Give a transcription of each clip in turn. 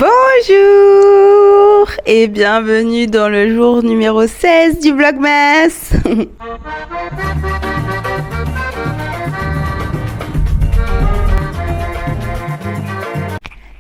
Bonjour et bienvenue dans le jour numéro 16 du Vlogmas.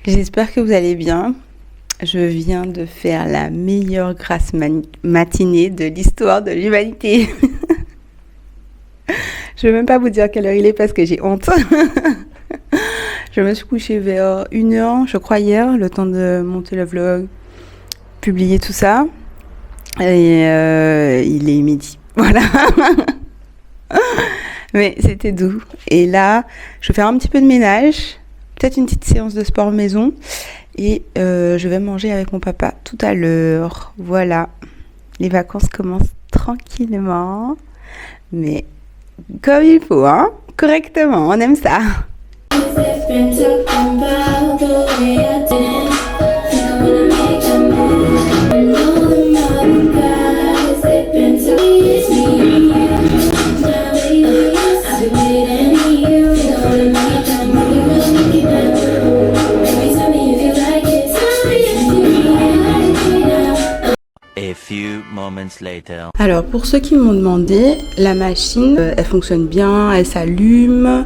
J'espère que vous allez bien. Je viens de faire la meilleure grasse matinée de l'histoire de l'humanité. Je ne vais même pas vous dire quelle heure il est parce que j'ai honte. Je me suis couchée vers 1h, je crois, hier, le temps de monter le vlog, publier tout ça. Et il est midi. Voilà. Mais c'était doux. Et là, je vais faire un petit peu de ménage, peut-être une petite séance de sport maison. Et je vais manger avec mon papa tout à l'heure. Voilà. Les vacances commencent tranquillement. Mais comme il faut, hein, correctement, on aime ça. A few moments later. Alors pour ceux qui m'ont demandé, la machine, elle fonctionne bien, elle s'allume.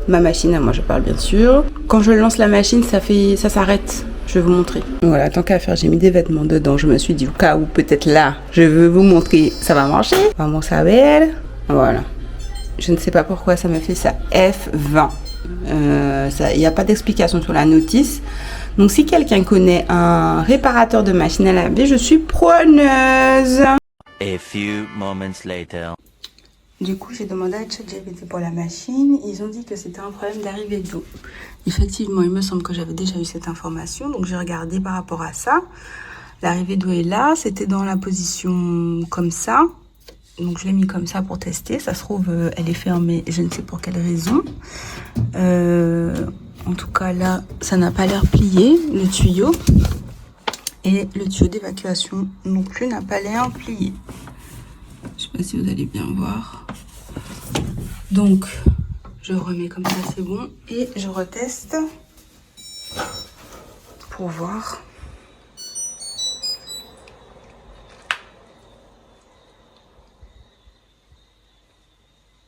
Ma machine, à moi je parle bien sûr. Quand je lance la machine, ça s'arrête. Je vais vous montrer. Voilà, tant qu'à faire, j'ai mis des vêtements dedans. Je me suis dit au cas où peut-être là, je veux vous montrer, ça va marcher. Vamos a ver. Voilà. Je ne sais pas pourquoi ça me fait ça. F20. Il n'y a pas d'explication sur la notice. Donc si quelqu'un connaît un réparateur de machine à laver, je suis preneuse. A few moments later. Du coup, j'ai demandé à ChatGPT pour la machine. Ils ont dit que c'était un problème d'arrivée d'eau. Effectivement, il me semble que j'avais déjà eu cette information. Donc j'ai regardé par rapport à ça. L'arrivée d'eau est là. C'était dans la position comme ça. Donc je l'ai mis comme ça pour tester. Ça se trouve, elle est fermée. Je ne sais pour quelle raison. En tout cas, là, ça n'a pas l'air plié, le tuyau. Et le tuyau d'évacuation non plus n'a pas l'air plié. Je ne sais pas si vous allez bien voir. Donc, je remets comme ça, c'est bon. Et je reteste pour voir.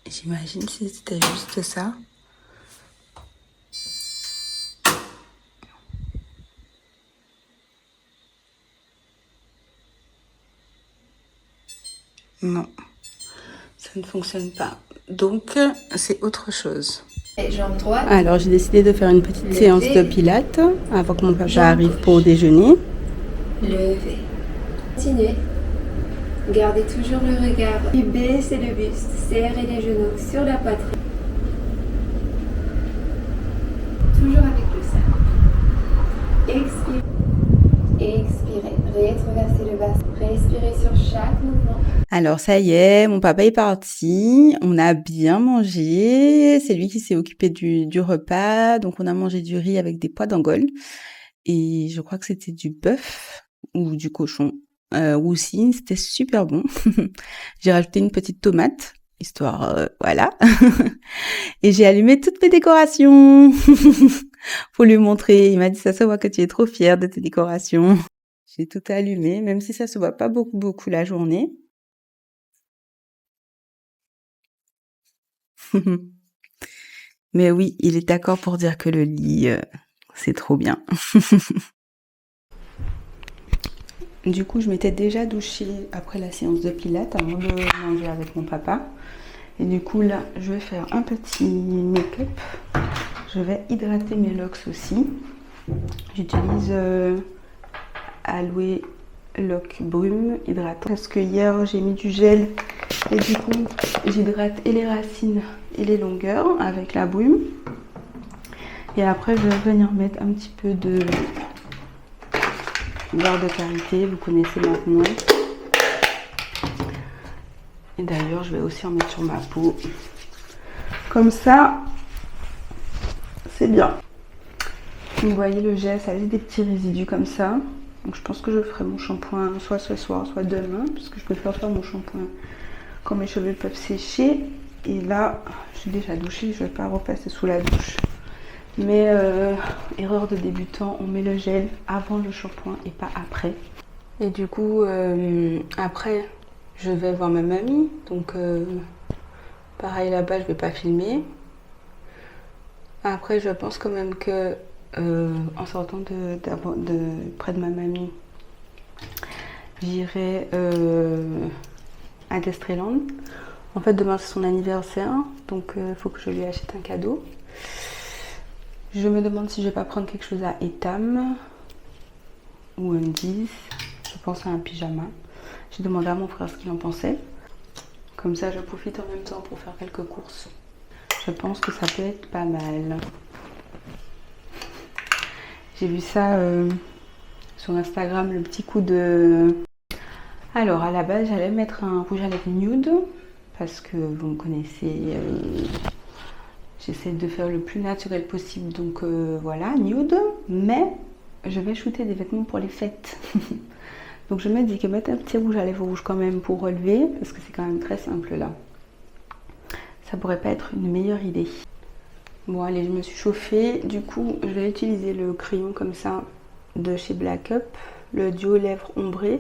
J'imagine si c'était juste ça. Non, ça ne fonctionne pas. Donc, c'est autre chose. Et jambe droite. Alors, j'ai décidé de faire une petite séance de pilates avant que mon papa arrive pour déjeuner. Levez. Continuez. Gardez toujours le regard. Puis baissez le buste. Serrez les genoux sur la poitrine. Toujours avec le sein. Expirez. Expirez. Rétroversez le bassin. Respirez sur chaque mouvement. Alors, ça y est, mon papa est parti. On a bien mangé. C'est lui qui s'est occupé du repas. Donc, on a mangé du riz avec des pois d'Angole. Et je crois que c'était du bœuf ou du cochon. Aussi, c'était super bon. J'ai rajouté une petite tomate, histoire, voilà. Et j'ai allumé toutes mes décorations pour lui montrer. Il m'a dit, ça se voit que tu es trop fière de tes décorations. J'ai tout allumé, même si ça se voit pas beaucoup la journée. Mais oui, il est d'accord pour dire que le lit, c'est trop bien. Du coup, je m'étais déjà douchée après la séance de pilates avant de manger avec mon papa. Et du coup, là, je vais faire un petit make-up. Je vais hydrater mes locks aussi. J'utilise Aloe Lock Brume hydratant. Parce que hier, j'ai mis du gel. Et du coup, j'hydrate et les racines et les longueurs avec la brume. Et après, je vais venir mettre un petit peu de beurre de karité, vous connaissez maintenant. Et d'ailleurs, je vais aussi en mettre sur ma peau. Comme ça, c'est bien. Vous voyez le gel, ça laisse des petits résidus comme ça. Donc je pense que je ferai mon shampoing soit ce soir, soit demain. Parce que je préfère faire mon shampoing quand mes cheveux peuvent sécher. Et là, je suis déjà douchée, je ne vais pas repasser sous la douche. Mais erreur de débutant, on met le gel avant le shampoing et pas après. Et du coup, après, je vais voir ma mamie. Donc, pareil là-bas, je vais pas filmer. Après, je pense quand même que en sortant de près de ma mamie, j'irai à Destreland. En fait, demain c'est son anniversaire, donc il faut que je lui achète un cadeau. Je me demande si je vais pas prendre quelque chose à Etam ou un 10. Je pense à un pyjama. J'ai demandé à mon frère ce qu'il en pensait. Comme ça, je profite en même temps pour faire quelques courses. Je pense que ça peut être pas mal. J'ai vu ça sur Instagram, le petit coup de... Alors, à la base, j'allais mettre un rouge à lèvres nude. Parce que vous me connaissez, j'essaie de faire le plus naturel possible. Donc voilà, nude. Mais je vais shooter des vêtements pour les fêtes. Donc je me dis que mettre un petit rouge à lèvres rouge quand même pour relever. Parce que c'est quand même très simple là. Ça pourrait pas être une meilleure idée. Bon allez, je me suis chauffée. Du coup, je vais utiliser le crayon comme ça de chez Black Up. Le duo lèvres ombré.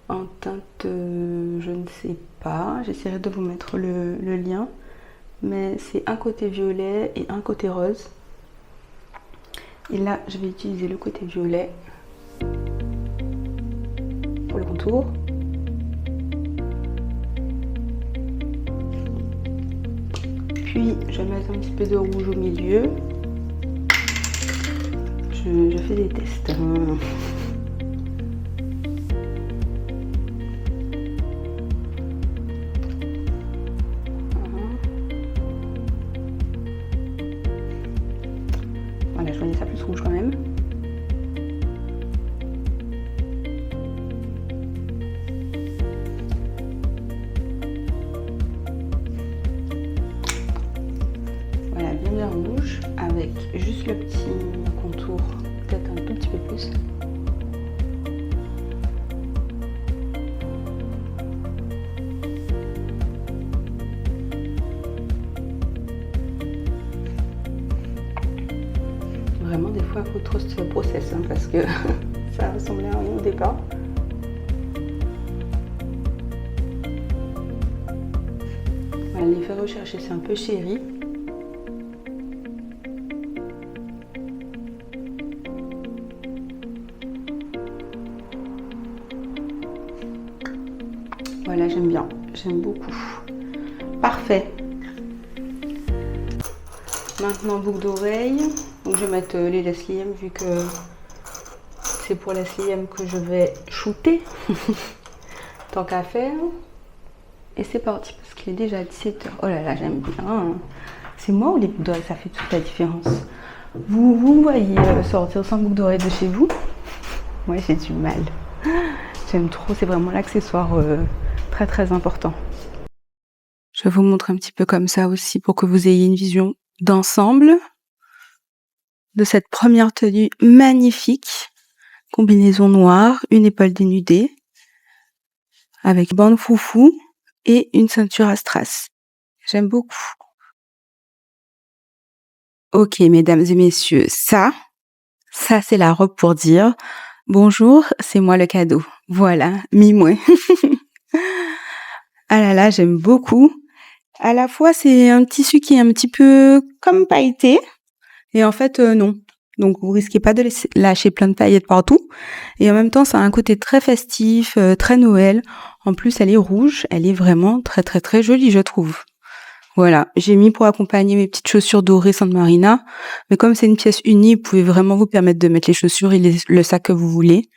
En teinte, je ne sais pas. J'essaierai de vous mettre le lien. Mais c'est un côté violet et un côté rose. Et là, je vais utiliser le côté violet pour le contour. Puis, je vais mettre un petit peu de rouge au milieu. Je fais des tests. Voilà, je voyais ça plus rouge quand même. Voilà, bien rouge, avec juste le petit contour, peut-être un tout petit peu plus. Vraiment, des fois, il faut trop ce process hein, parce que ça ressemblait à rien au départ. Voilà, l'effet recherché, c'est un peu chéri. Voilà, j'aime bien, j'aime beaucoup. Parfait. Maintenant, boucle d'oreille. Donc je vais mettre les Leslie M vu que c'est pour Leslie M que je vais shooter. Tant qu'à faire. Et c'est parti parce qu'il est déjà 17h. Oh là là, j'aime bien. C'est moi ou les boucles d'oreilles, ça fait toute la différence. Vous voyez sortir sans boucle d'oreille de chez vous? Moi j'ai du mal. J'aime trop, c'est vraiment l'accessoire très très important. Je vous montre un petit peu comme ça aussi pour que vous ayez une vision d'ensemble de cette première tenue magnifique. Combinaison noire, une épaule dénudée, avec bande foufou et une ceinture à strass. J'aime beaucoup. Ok, mesdames et messieurs, ça c'est la robe pour dire bonjour, c'est moi le cadeau. Voilà, mi-moi. Ah là là, j'aime beaucoup. À la fois, c'est un tissu qui est un petit peu comme pailleté. Et en fait, non. Donc, vous risquez pas de lâcher plein de paillettes partout. Et en même temps, ça a un côté très festif, très Noël. En plus, elle est rouge. Elle est vraiment très, très, très jolie, je trouve. Voilà. J'ai mis pour accompagner mes petites chaussures dorées San Marina. Mais comme c'est une pièce unie, vous pouvez vraiment vous permettre de mettre les chaussures et le sac que vous voulez.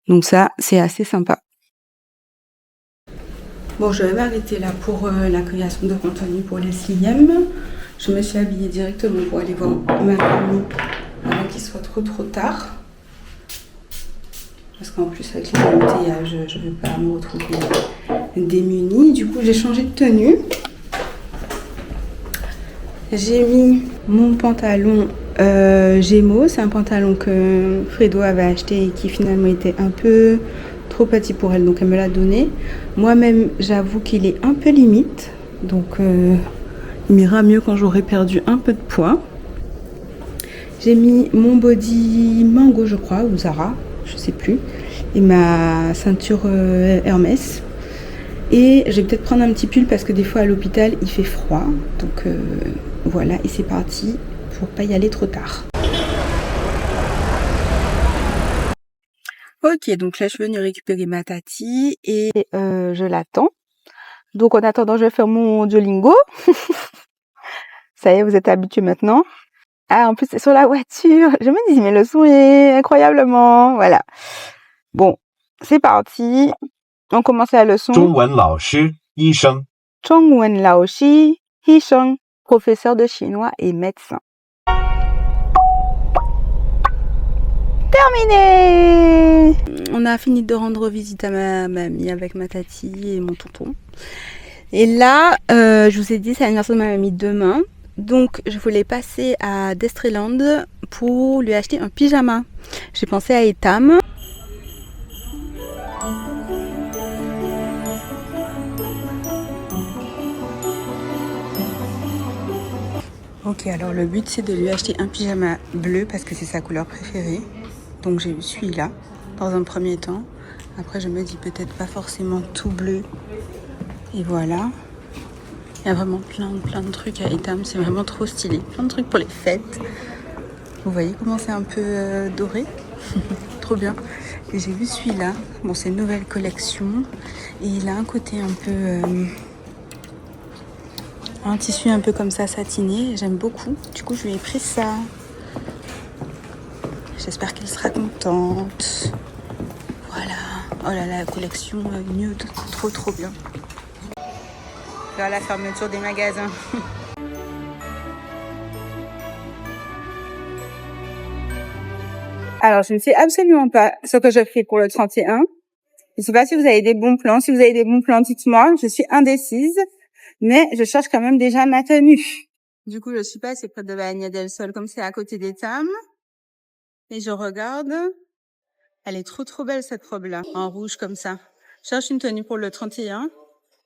Donc ça, c'est assez sympa. Bon, je vais m'arrêter là pour la création de contenu pour les CIM. Je me suis habillée directement pour aller voir ma famille avant qu'il soit trop tard. Parce qu'en plus, avec les embouteillages, je ne vais pas me retrouver démunie. Du coup, j'ai changé de tenue. J'ai mis mon pantalon Gémeaux. C'est un pantalon que Fredo avait acheté et qui finalement était un peu trop petit pour elle. Donc, elle me l'a donné. Moi-même, j'avoue qu'il est un peu limite. Donc, il m'ira mieux quand j'aurai perdu un peu de poids. J'ai mis mon body Mango, je crois, ou Zara, je sais plus, et ma ceinture Hermès. Et je vais peut-être prendre un petit pull parce que des fois à l'hôpital il fait froid. Donc voilà, et c'est parti pour pas y aller trop tard. Ok, donc là je suis venue récupérer ma tati et je l'attends. Donc en attendant, je vais faire mon Duolingo. Ça y est, vous êtes habitués maintenant. Ah, en plus c'est sur la voiture. Je me dis, mais le son est incroyablement. Voilà. Bon, c'est parti. On commence la leçon. 中文老师医生 Zhongwen Laoshi Hisheng, professeur de chinois et médecin. Terminé! On a fini de rendre visite à ma mamie avec ma tati et mon tonton. Et là, je vous ai dit, c'est l'anniversaire de ma mamie demain. Donc, je voulais passer à Destreland pour lui acheter un pyjama. J'ai pensé à Etam. Ok, alors le but c'est de lui acheter un pyjama bleu parce que c'est sa couleur préférée. Donc j'ai eu celui-là dans un premier temps. Après je me dis peut-être pas forcément tout bleu. Et voilà. Il y a vraiment plein de trucs à Etam, c'est vraiment trop stylé. Plein de trucs pour les fêtes. Vous voyez comment c'est un peu doré. Trop bien. Et j'ai vu celui-là. Bon, c'est une nouvelle collection. Et il a un côté un peu... un tissu un peu comme ça, satiné. J'aime beaucoup. Du coup, je lui ai pris ça. J'espère qu'elle sera contente. Voilà. Oh là là, la collection nude. Trop bien. Vers la fermeture des magasins. Alors, je ne sais absolument pas ce que je ferai pour le 31. Je ne sais pas si vous avez des bons plans. Si vous avez des bons plans, dites-moi. Je suis indécise, mais je cherche quand même déjà ma tenue. Du coup, je suis passée près de Bagnères del Sol, comme c'est à côté d'Etam. Et je regarde. Elle est trop belle, cette robe-là, en rouge comme ça. Je cherche une tenue pour le 31.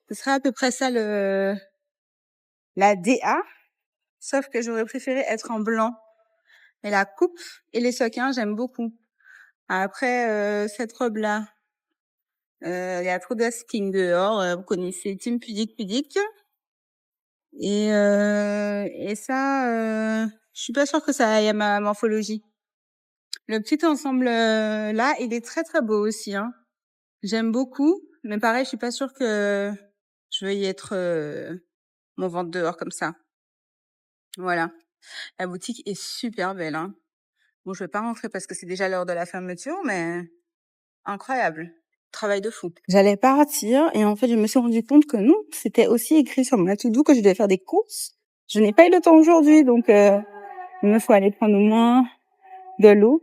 Ce serait à peu près ça la DA. Sauf que j'aurais préféré être en blanc. Mais la coupe et les sockins, j'aime beaucoup. Après, cette robe-là, il y a trop d'asking dehors. Vous connaissez Team Pudique. Et ça, je suis pas sûre que ça aille à ma morphologie. Le petit ensemble là, il est très beau aussi. Hein. J'aime beaucoup. Mais pareil, je suis pas sûre que je veuille être mon ventre dehors comme ça. Voilà. La boutique est super belle. Hein. Bon, je vais pas rentrer parce que c'est déjà l'heure de la fermeture, mais incroyable. Travail de fou. J'allais partir et en fait, je me suis rendu compte que non, c'était aussi écrit sur ma to-do que je devais faire des courses. Je n'ai pas eu le temps aujourd'hui, donc il me faut aller prendre au moins de l'eau.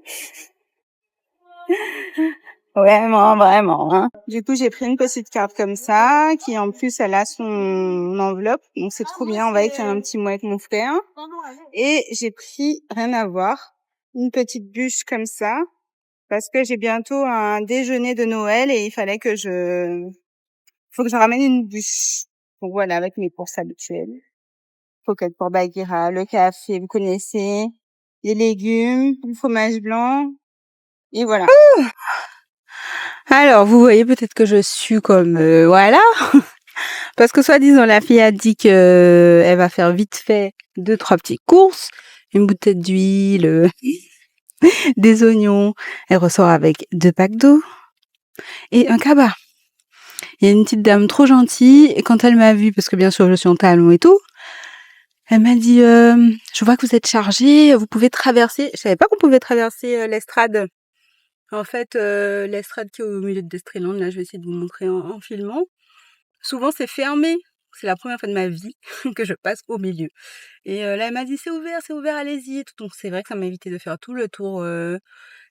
Vraiment. Hein. Du coup, j'ai pris une petite carte comme ça, qui en plus, elle a son enveloppe. Donc, c'est trop bien. On va écrire un petit mot avec mon frère. Et j'ai pris, rien à voir, une petite bûche comme ça. Parce que j'ai bientôt un déjeuner de Noël et il fallait que faut que je ramène une bûche. Donc voilà, avec mes courses habituelles. Coquette pour Bagheera, le café, vous connaissez, les légumes, le fromage blanc. Et voilà. Alors, vous voyez peut-être que je suis comme voilà. Parce que soi-disant, la fille a dit que elle va faire vite fait 2-3 petites courses, une bouteille d'huile, des oignons. Elle ressort avec 2 packs d'eau et un cabas. Il y a une petite dame trop gentille et quand elle m'a vue, parce que bien sûr je suis en talons et tout, elle m'a dit je vois que vous êtes chargée, vous pouvez traverser. Je savais pas qu'on pouvait traverser l'estrade. En fait, l'estrade qui est au milieu de Destreland, là je vais essayer de vous montrer en filmant. Souvent c'est fermé. C'est la première fois de ma vie que je passe au milieu. Et là elle m'a dit c'est ouvert, allez-y. Donc c'est vrai que ça m'a évité de faire tout le tour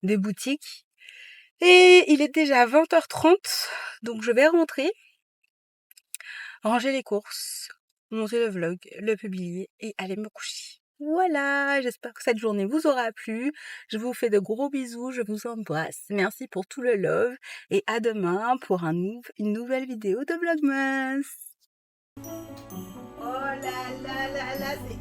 des boutiques. Et il est déjà 20h30, donc je vais rentrer, ranger les courses, monter le vlog, le publier et aller me coucher. Voilà, j'espère que cette journée vous aura plu. Je vous fais de gros bisous, je vous embrasse. Merci pour tout le love et à demain pour une nouvelle vidéo de Vlogmas. Oh là là, c'est...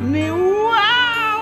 Mais où?